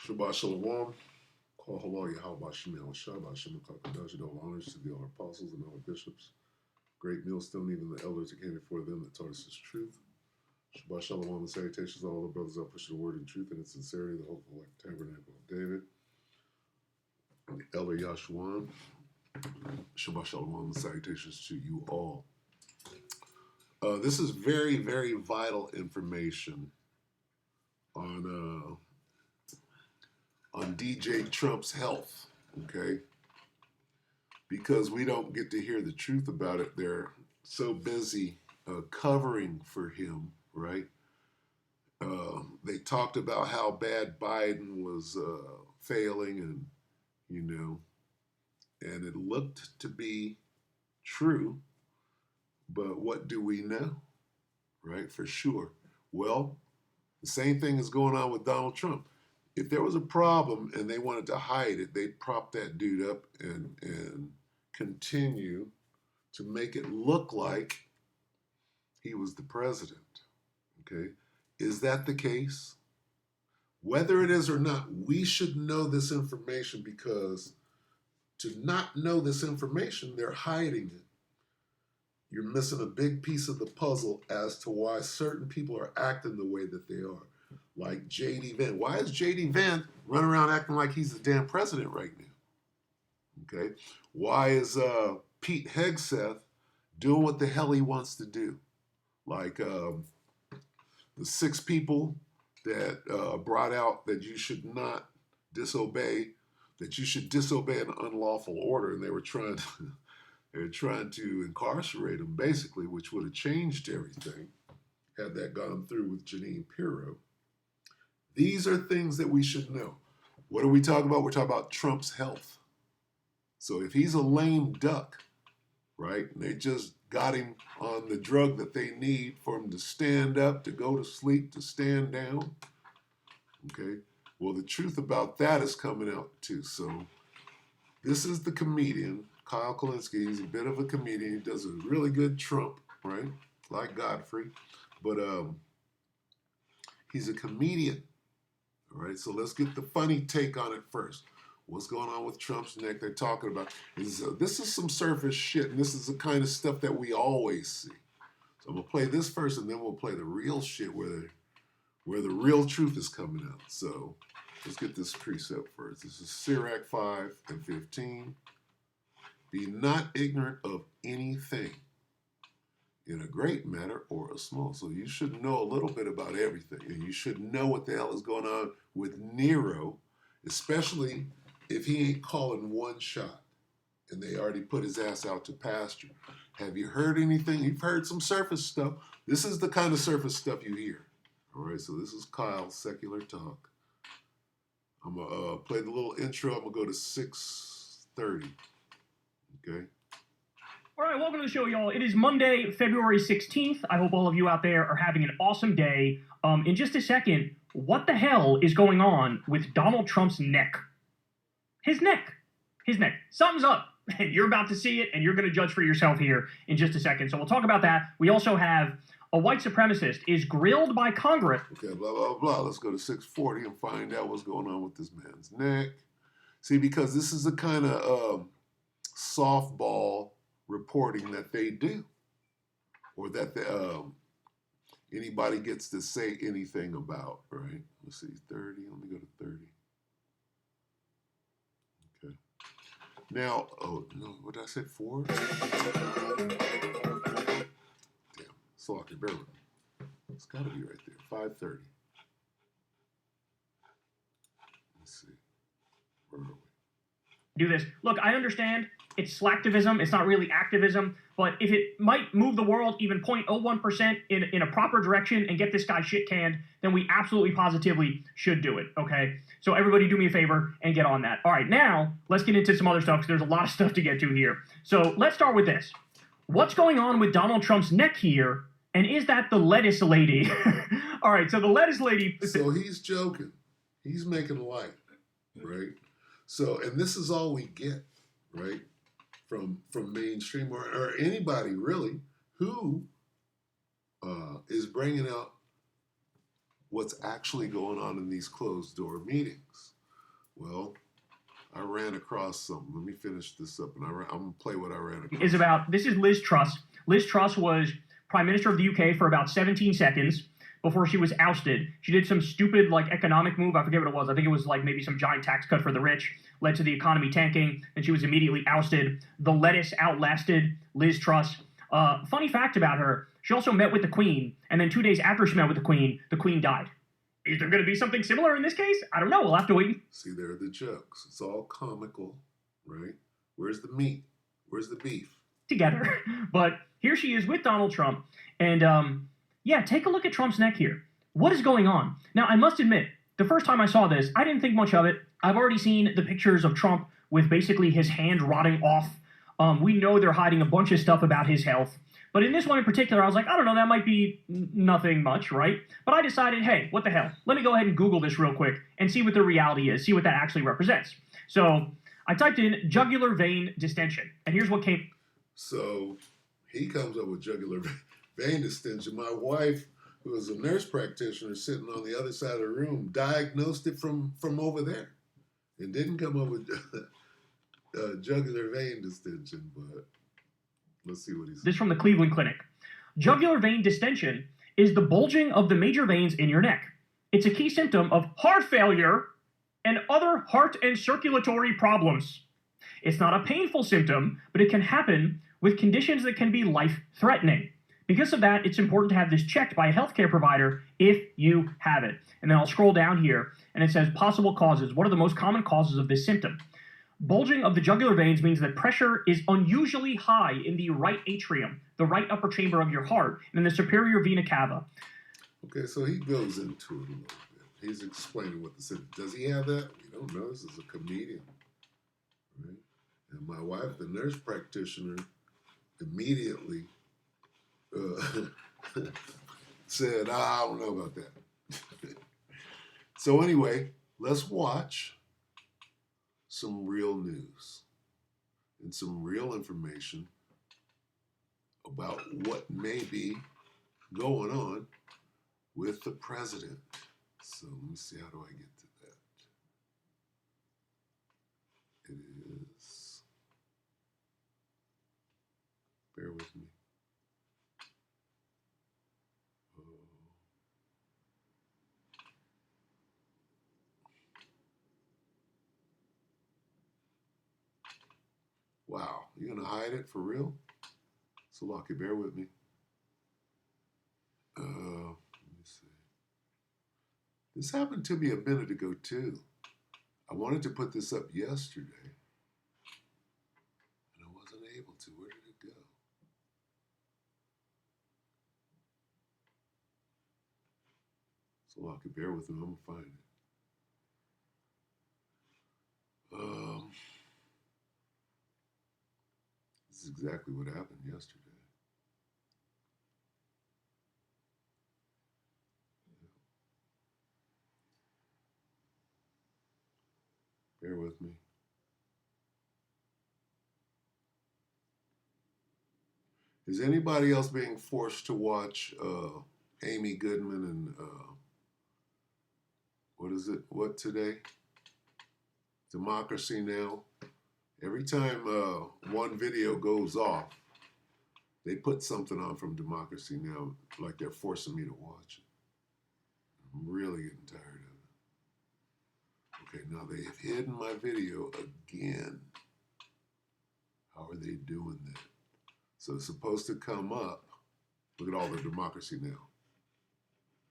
Shabbat Shalom. Call hello Yahweh Shem Shabbat Shem Kakadash. All honors to the all apostles and all bishops. Great millstone, even the elders that came before them that taught us his truth. Shabbat Shalom and salutations to all the brothers that push the word in truth and in sincerity, the hopeful like tabernacle of David. Elder Yashuan. Shabbat Shalom and salutations to you all. This is very, very vital information on DJ Trump's health, okay? Because we don't get to hear the truth about it. They're so busy covering for him, right? They talked about how bad Biden was failing and, and it looked to be true, but what do we know, right, for sure? Well, the same thing is going on with Donald Trump. If there was a problem and they wanted to hide it, they'd prop that dude up and continue to make it look like he was the president, okay? Is that the case? Whether it is or not, we should know this information, because to not know this information, they're hiding it. You're missing a big piece of the puzzle as to why certain people are acting the way that they are. Like J.D. Vance. Why is J.D. Vance running around acting like he's the damn president right now? Okay? Why is Pete Hegseth doing what the hell he wants to do? Like the 6 people that brought out that you should not disobey, that you should disobey an unlawful order, and they were trying to incarcerate him, basically, which would have changed everything had that gone through with Jeanine Pirro. These are things that we should know. What are we talking about? We're talking about Trump's health. So if he's a lame duck, right, and they just got him on the drug that they need for him to stand up, to go to sleep, to stand down, okay, well, the truth about that is coming out too. So this is the comedian, Kyle Kulinski. He's a bit of a comedian. He does a really good Trump, right, like Godfrey, but he's a comedian. All right, so let's get the funny take on it first. What's going on with Trump's neck? They're talking about this is some surface shit, and this is the kind of stuff that we always see. So I'm gonna play this first, and then we'll play the real shit where the real truth is coming out. So let's get this precept first. This is Sirach 5:15. Be not ignorant of anything, in a great matter or a small. So you should know a little bit about everything, and you should know what the hell is going on with Nero, especially if he ain't calling one shot and they already put his ass out to pasture. Have you heard anything? You've heard some surface stuff. This is the kind of surface stuff you hear. All right, so this is Kyle's Secular Talk. I'm going to play the little intro. I'm going to go to 6:30. Okay? All right, welcome to the show, y'all. It is Monday, February 16th. I hope all of you out there are having an awesome day. In just a second, what the hell is going on with Donald Trump's neck? His neck. Something's up. And you're about to see it, and you're going to judge for yourself here in just a second. So we'll talk about that. We also have a white supremacist is grilled by Congress. Okay, blah, blah, blah. Let's go to 6:40 and find out what's going on with this man's neck. See, because this is the kind of softball reporting that they do, or that anybody gets to say anything about, right? Let's see, 30. Let me go to 30. Okay. Now, oh no, what did I say? 4? Damn, Slocky, bear with me. It's got to be right there. 5:30. Let's see. Where are we? Do this. Look, I understand it's slacktivism. It's not really activism. But if it might move the world even 0.01% in a proper direction and get this guy shit canned, then we absolutely positively should do it, okay? So everybody do me a favor and get on that. All right, now let's get into some other stuff, because there's a lot of stuff to get to here. So let's start with this. What's going on with Donald Trump's neck here? And is that the lettuce lady? All right, so the lettuce lady... So he's joking. He's making light, right? So, and this is all we get, right, from mainstream or anybody really who is bringing out what's actually going on in these closed door meetings. Well, I ran across something. Let me finish this up, and I'm gonna play what I ran across. Is about this is Liz Truss. Liz Truss was Prime Minister of the UK for about 17 seconds before she was ousted. She did some stupid like economic move. I forget what it was. I think it was like maybe some giant tax cut for the rich, led to the economy tanking, and she was immediately ousted. The lettuce outlasted Liz Truss. Funny fact about her: she also met with the Queen, and then 2 days after she met with the Queen died. Is there going to be something similar in this case? I don't know. We'll have to wait. See, there are the jokes. It's all comical, right? Where's the meat? Where's the beef? Together. But here she is with Donald Trump. And yeah, take a look at Trump's neck here. What is going on? Now, I must admit, the first time I saw this, I didn't think much of it. I've already seen the pictures of Trump with basically his hand rotting off. We know they're hiding a bunch of stuff about his health. But in this one in particular, I was like, I don't know, that might be nothing much, right? But I decided, hey, what the hell? Let me go ahead and Google this real quick and see what the reality is, see what that actually represents. So I typed in jugular vein distension, and here's what came. So he comes up with jugular vein distension. My wife, who was a nurse practitioner sitting on the other side of the room, diagnosed it from over there and didn't come up with jugular vein distension, but let's see what he says. This from the Cleveland Clinic. Jugular vein distension is the bulging of the major veins in your neck. It's a key symptom of heart failure and other heart and circulatory problems. It's not a painful symptom, but it can happen with conditions that can be life-threatening. Because of that, it's important to have this checked by a healthcare provider if you have it. And then I'll scroll down here, and it says possible causes. What are the most common causes of this symptom? Bulging of the jugular veins means that pressure is unusually high in the right atrium, the right upper chamber of your heart, and in the superior vena cava. Okay, so he goes into it a little bit. He's explaining what the symptom. Does he have that? We don't know. This is a comedian, right? And my wife, the nurse practitioner, immediately said, I don't know about that. So anyway, let's watch some real news and some real information about what may be going on with the president. So let me see, how do I get to that? It is, bear with me. Wow, you're gonna hide it for real? So Lucky, bear with me. Let me see. This happened to me a minute ago too. I wanted to put this up yesterday, and I wasn't able to. Where did it go? So Lucky, bear with me. I'm gonna find it. This is exactly what happened yesterday. Bear with me. Is anybody else being forced to watch Amy Goodman and what is it? What today? Democracy Now! Every time one video goes off, they put something on from Democracy Now! Like they're forcing me to watch it. I'm really getting tired of it. Okay, now they have hidden my video again. How are they doing that? So it's supposed to come up. Look at all the Democracy Now!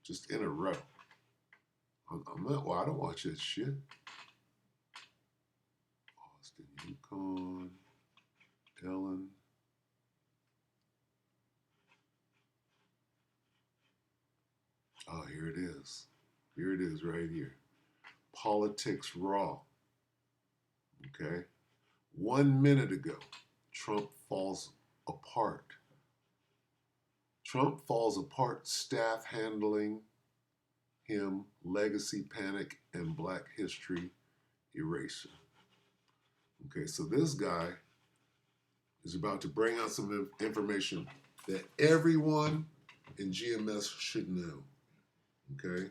Just in a row. I'm not, well, I don't watch that shit. Austin Yukon, Ellen. Oh, here it is. Here it is right here. Politics Raw. Okay. 1 minute ago, Trump falls apart. Trump falls apart, staff handling him, legacy panic, and Black history erasure. Okay, so this guy is about to bring out some information that everyone in GMS should know. Okay,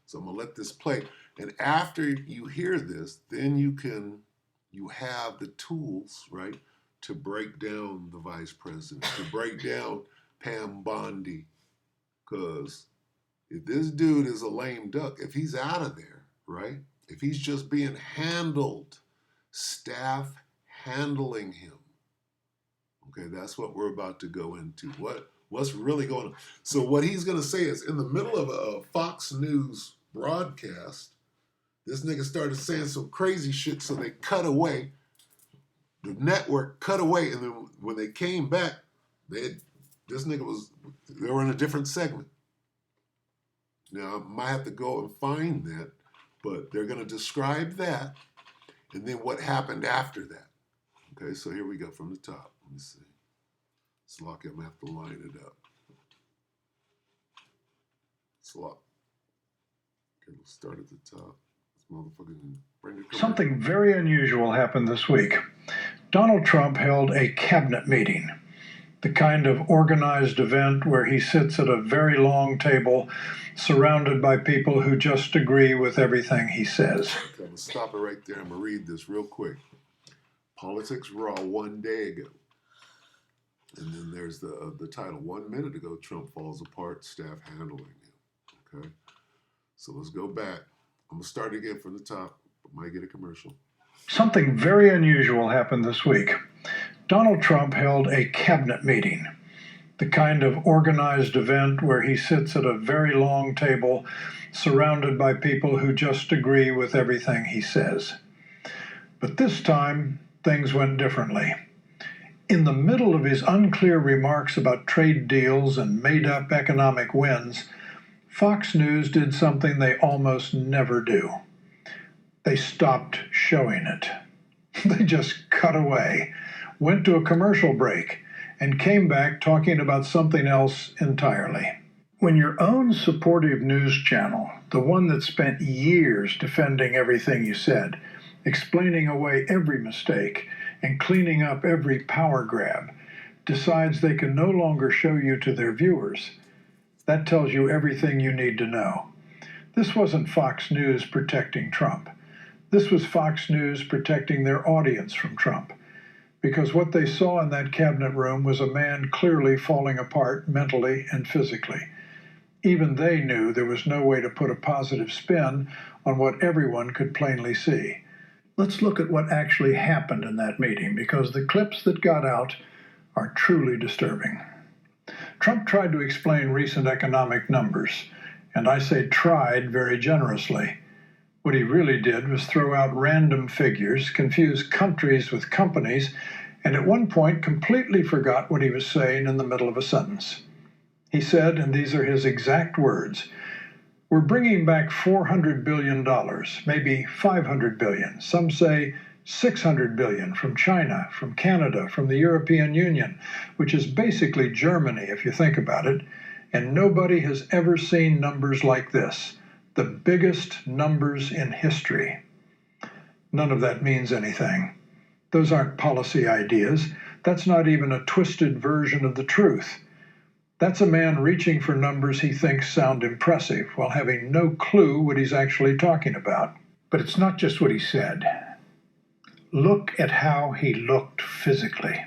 so I'm gonna let this play. And after you hear this, then you have the tools, right, to break down the vice president, to break down Pam Bondi. Because if this dude is a lame duck, if he's out of there, right, if he's just being handled, staff handling him, okay, that's what we're about to go into. What's really going on? So what he's going to say is, in the middle of a Fox News broadcast, this nigga started saying some crazy shit, so they cut away. The network cut away, and then when they came back, they were in a different segment. Now, I might have to go and find that, but they're going to describe that, and then what happened after that. Okay, so here we go from the top. Let me see. It's lucky I'm going to have to line it up. It's locked. Okay, we'll start at the top. Something very unusual happened this week. Donald Trump held a cabinet meeting, the kind of organized event where he sits at a very long table surrounded by people who just agree with everything he says. Okay, I'm going to stop it right there. I'm going to read this real quick. Politics Raw 1 day ago. And then there's the title, 1 minute ago, Trump falls apart, staff handling him. Okay, so let's go back. I'm going to start again from the top, but might get a commercial. Something very unusual happened this week. Donald Trump held a cabinet meeting, the kind of organized event where he sits at a very long table surrounded by people who just agree with everything he says. But this time, things went differently. In the middle of his unclear remarks about trade deals and made-up economic wins, Fox News did something they almost never do. They stopped showing it. They just cut away, went to a commercial break, and came back talking about something else entirely. When your own supportive news channel, the one that spent years defending everything you said, explaining away every mistake, and cleaning up every power grab, decides they can no longer show you to their viewers, that tells you everything you need to know. This wasn't Fox News protecting Trump. This was Fox News protecting their audience from Trump. Because what they saw in that cabinet room was a man clearly falling apart mentally and physically. Even they knew there was no way to put a positive spin on what everyone could plainly see. Let's look at what actually happened in that meeting, because the clips that got out are truly disturbing. Trump tried to explain recent economic numbers, and I say tried very generously. What he really did was throw out random figures, confuse countries with companies, and at one point completely forgot what he was saying in the middle of a sentence. He said, and these are his exact words, "We're bringing back $400 billion, maybe $500 billion. Some say $600 billion from China, from Canada, from the European Union, which is basically Germany if you think about it, and nobody has ever seen numbers like this, the biggest numbers in history." None of that means anything. Those aren't policy ideas. That's not even a twisted version of the truth. That's a man reaching for numbers he thinks sound impressive while having no clue what he's actually talking about. But it's not just what he said. Look at how he looked physically.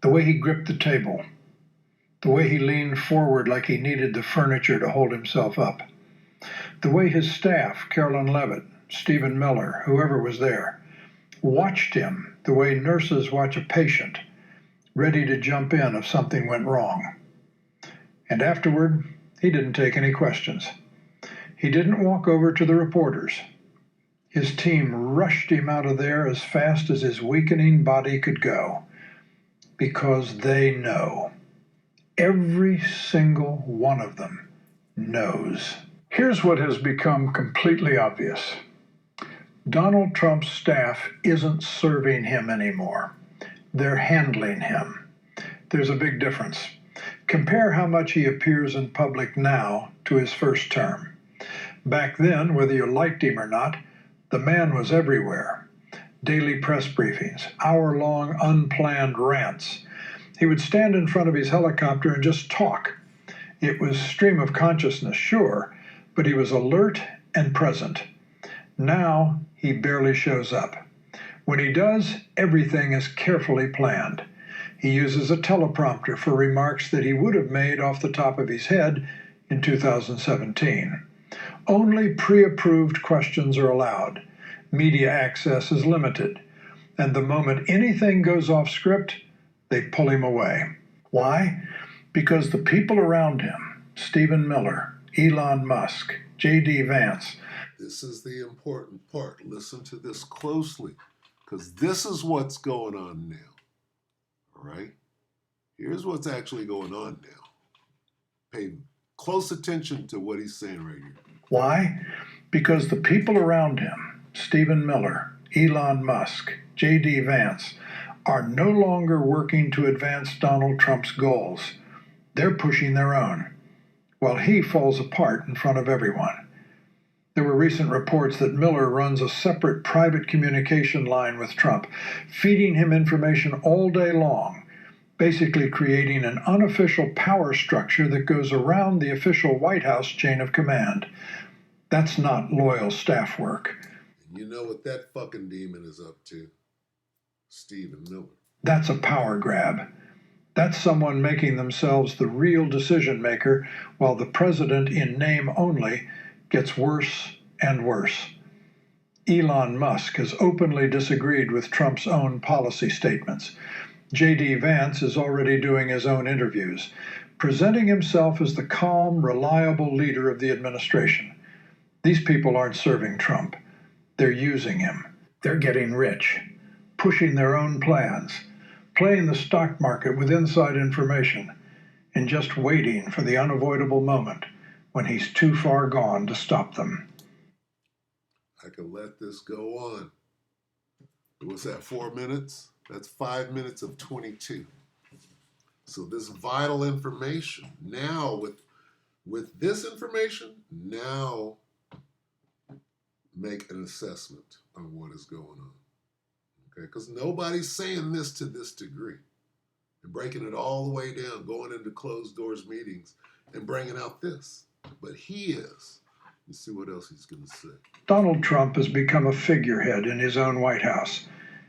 The way he gripped the table. The way he leaned forward like he needed the furniture to hold himself up. The way his staff, Carolyn Levitt, Stephen Miller, whoever was there, watched him the way nurses watch a patient, ready to jump in if something went wrong. And afterward, he didn't take any questions. He didn't walk over to the reporters. His team rushed him out of there as fast as his weakening body could go, because they know. Every single one of them knows. Here's what has become completely obvious. Donald Trump's staff isn't serving him anymore. They're handling him. There's a big difference. Compare how much he appears in public now to his first term. Back then, whether you liked him or not, the man was everywhere. Daily press briefings, hour-long unplanned rants. He would stand in front of his helicopter and just talk. It was stream of consciousness, sure, but he was alert and present. Now he barely shows up. When he does, everything is carefully planned. He uses a teleprompter for remarks that he would have made off the top of his head in 2017. Only pre-approved questions are allowed. Media access is limited. And the moment anything goes off script, they pull him away. Why? Because the people around him, Stephen Miller, Elon Musk, J.D. Vance. This is the important part. Listen to this closely, because this is what's going on now. All right? Here's what's actually going on now. Pay close attention to what he's saying right here. Why? Because the people around him, Stephen Miller, Elon Musk, J.D. Vance, are no longer working to advance Donald Trump's goals. They're pushing their own, while he falls apart in front of everyone. There were recent reports that Miller runs a separate private communication line with Trump, feeding him information all day long, basically creating an unofficial power structure that goes around the official White House chain of command. That's not loyal staff work. And you know what that fucking demon is up to? Stephen Miller. That's a power grab. That's someone making themselves the real decision maker, while the president, in name only, gets worse and worse. Elon Musk has openly disagreed with Trump's own policy statements. J.D. Vance is already doing his own interviews, presenting himself as the calm, reliable leader of the administration. These people aren't serving Trump. They're using him. They're getting rich, pushing their own plans, playing the stock market with inside information, and just waiting for the unavoidable moment when he's too far gone to stop them. I could let this go on. What's that, 4 minutes? That's 5 minutes of 22. So this vital information, now with this information, now make an assessment on what is going on. Okay, because nobody's saying this to this degree and breaking it all the way down, going into closed doors meetings and bringing out this. But he is. Let's see what else he's going to say. Donald Trump has become a figurehead in his own White House,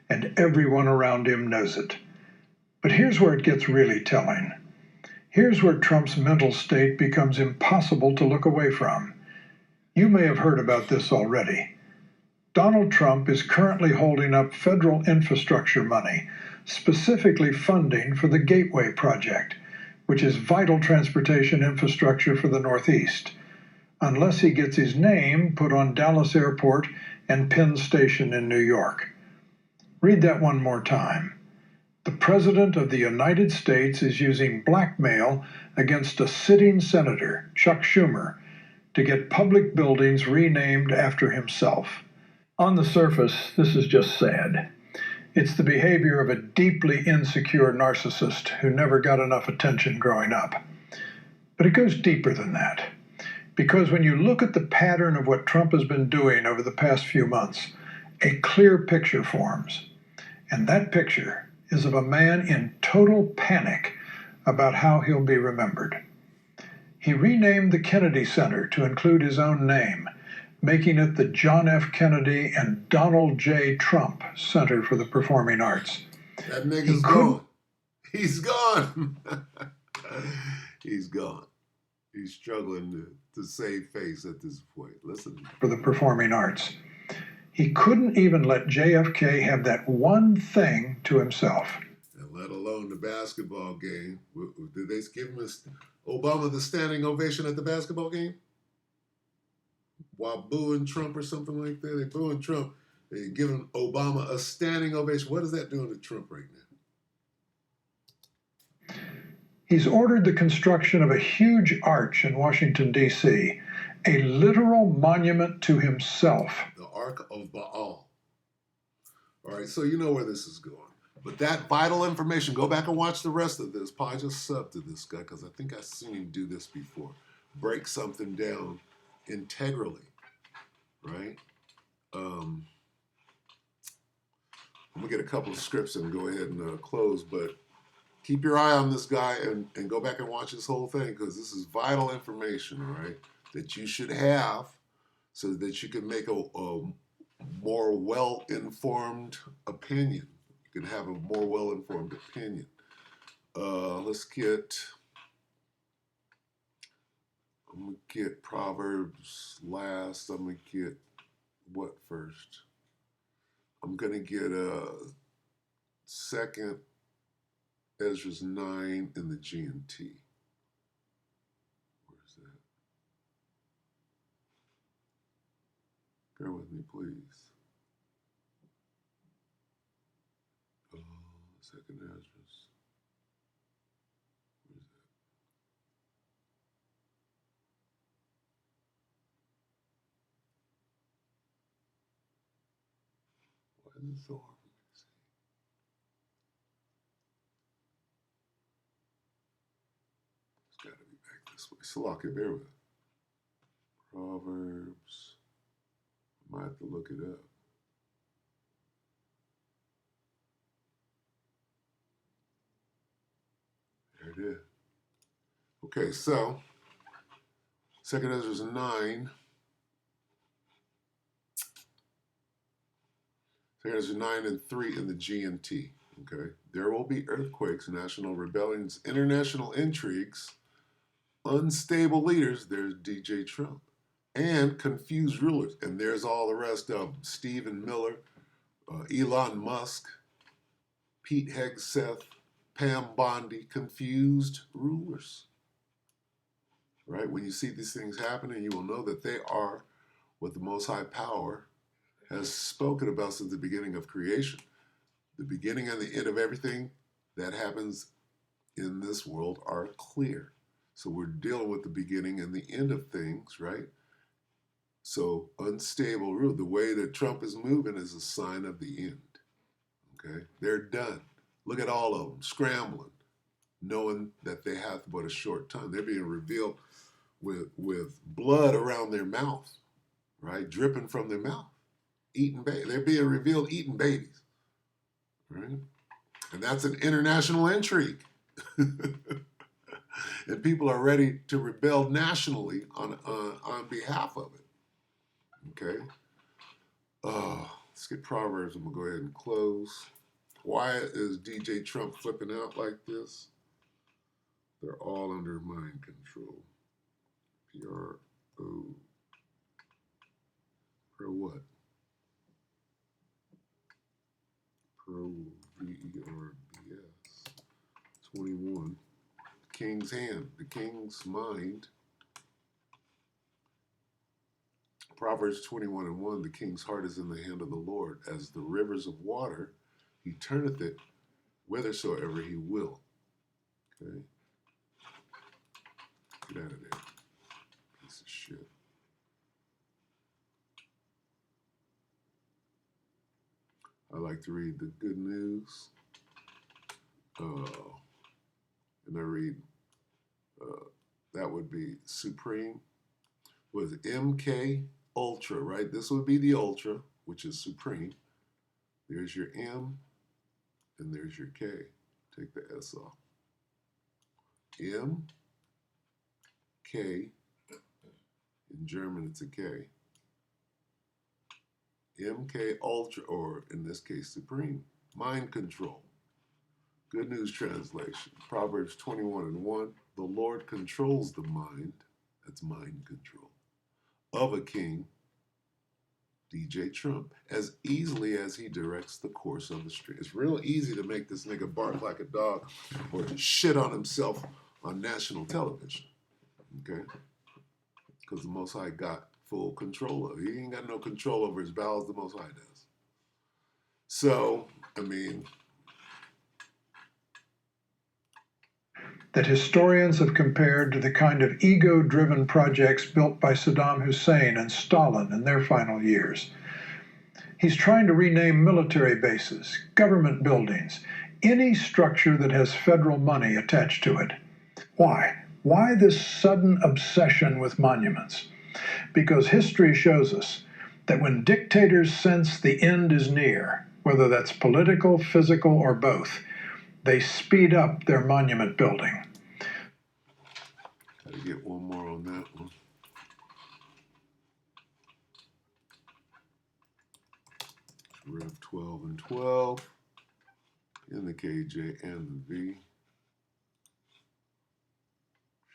and everyone around him knows it. But here's where it gets really telling. Here's where Trump's mental state becomes impossible to look away from. You may have heard about this already. Donald Trump is currently holding up federal infrastructure money, specifically funding for the Gateway Project, which is vital transportation infrastructure for the Northeast, unless he gets his name put on Dallas Airport and Penn Station in New York. Read that one more time. The President of the United States is using blackmail against a sitting senator, Chuck Schumer, to get public buildings renamed after himself. On the surface, this is just sad. It's the behavior of a deeply insecure narcissist who never got enough attention growing up. But it goes deeper than that. Because when you look at the pattern of what Trump has been doing over the past few months, a clear picture forms. And that picture is of a man in total panic about how he'll be remembered. He renamed the Kennedy Center to include his own name, making it the John F. Kennedy and Donald J. Trump Center for the Performing Arts. That nigga's gone. He's gone. He's gone. He's struggling to save face at this point. Listen. For the performing arts. He couldn't even let JFK have that one thing to himself. And let alone the basketball game. Did they give him Obama the standing ovation at the basketball game? While booing Trump or something like that? They booing Trump. They giving Obama a standing ovation. What is that doing to Trump right now? He's ordered the construction of a huge arch in Washington, D.C., a literal monument to himself. The Ark of Baal. All right, so you know where this is going. But that vital information, go back and watch the rest of this. Probably just sub to this guy, because I think I've seen him do this before. Break something down integrally, right? I'm going to get a couple of scripts and go ahead and close, but keep your eye on this guy and go back and watch this whole thing, because this is vital information, all right, that you should have so that you can make a more well-informed opinion. You can have a more well-informed opinion. Let's get, I'm going to get Proverbs last. I'm going to get what first? I'm going to get second Ezra's 9 in the GNT. Where's that? Bear with me, please. Second Ezra's. Where's that? Why is it so hard for me to see? It's got to be back this way. Salaki, bear with it. Proverbs. I might have to look it up. There it is. Okay, so second Ezra's 9. Second Ezra's 9 and 3 in the GNT. Okay. There will be earthquakes, national rebellions, international intrigues, unstable leaders. There's DJ Trump. And confused rulers. And there's all the rest of them. Stephen Miller, Elon Musk, Pete Hegseth, Pam Bondi, confused rulers. Right? When you see these things happening, you will know that they are what the Most High Power has spoken about since the beginning of creation. The beginning and the end of everything that happens in this world are clear. So we're dealing with the beginning and the end of things, right? So unstable rule. The way that Trump is moving is a sign of the end. Okay? They're done. Look at all of them scrambling, knowing that they have but a short time. They're being revealed with blood around their mouth, right? Dripping from their mouth. Eating babies. They're being revealed eating babies. Right? And that's an international intrigue. And people are ready to rebel nationally on behalf of it. Okay? Let's get Proverbs. I'm going to go ahead and close. Why is DJ Trump flipping out like this? They're all under mind control. P-R-O. Pro what? Pro V-E-R-B-S. 21. The king's hand. The king's mind. Proverbs 21 and 1. The king's heart is in the hand of the Lord. As the rivers of water, he turneth it whithersoever he will. Okay? Get out of there. Piece of shit. I like to read the good news. And I read, that would be Supreme. With MK Ultra, right? This would be the Ultra, which is Supreme. There's your M, and there's your K. Take the S off. M, K, in German it's a K. MK Ultra, or in this case, Supreme. Mind control. Good News Translation. Proverbs 21 and 1. The Lord controls the mind, that's mind control, of a king, DJ Trump, as easily as he directs the course of the street. It's real easy to make this nigga bark like a dog or shit on himself on national television. Okay? Because the Most High got full control of it. He ain't got no control over his bowels, the Most High does. So, I mean, that historians have compared to the kind of ego-driven projects built by Saddam Hussein and Stalin in their final years. He's trying to rename military bases, government buildings, any structure that has federal money attached to it. Why? Why this sudden obsession with monuments? Because history shows us that when dictators sense the end is near, whether that's political, physical, or both, they speed up their monument building. Gotta get one more on that one. Rev 12 and 12 in the KJ and the V.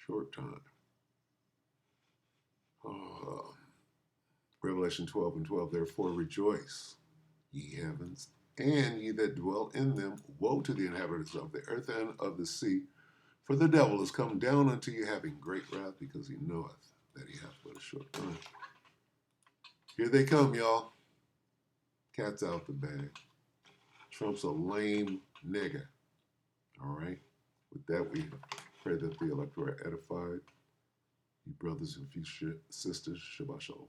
Short time. Revelation 12 and 12. Therefore rejoice, ye heavens, and ye that dwell in them. Woe to the inhabitants of the earth and of the sea, for the devil is come down unto you, having great wrath, because he knoweth that he hath but a short time. Here they come, y'all. Cat's out the bag. Trump's a lame nigga. All right? With that, we pray that the elect are edified. You brothers and sisters, Shabbat Shalom.